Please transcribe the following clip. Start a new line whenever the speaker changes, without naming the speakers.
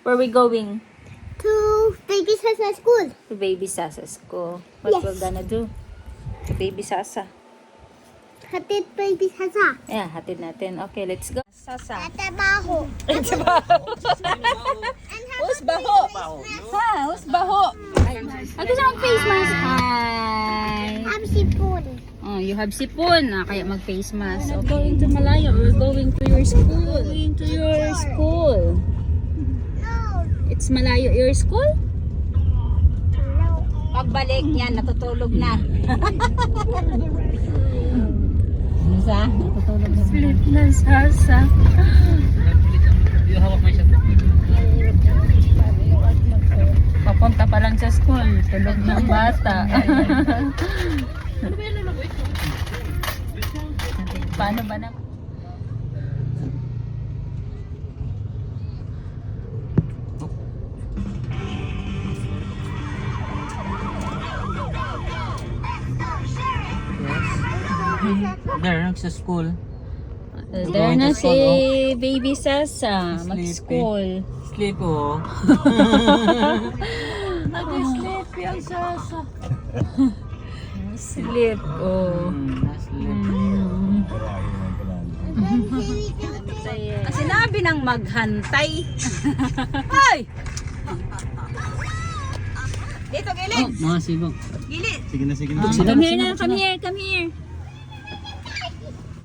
Where we going?
To Baby Sasa school.
To Baby Sasa school. What
Yes.
we're gonna do? To Baby Sasa.
Hatid Baby Sasa.
Yeah, hatid natin. Okay, let's go. Sasa.
At baho.
Who's baho? Ha, who's baho? Ako sa mag-face mask. Hi.
Have sipon.
Oh, you have sipon. Kaya mag-face mask. Okay. Going to Malaya. We're going to your school. Going to your school.
No.
It's Malayo your school?
No.
Pagbalik yan, natutulog na. Isa? Natutulog na.
Sleep na Sasa. Papunta pa lang sa school. Tulog ng bata. Paano ba na?
There, sa school.
There na si Baby Sasa. Mag-school.
Sleep, oh.
Nag-sleepy ang Sasa. Sleep, oh.
Sleep.
Sinabi ng maghantay. Hoy! Dito, gilid!
Mga sibok.
Gilid!
Sige na, sige na.
Come here na, come here, come here.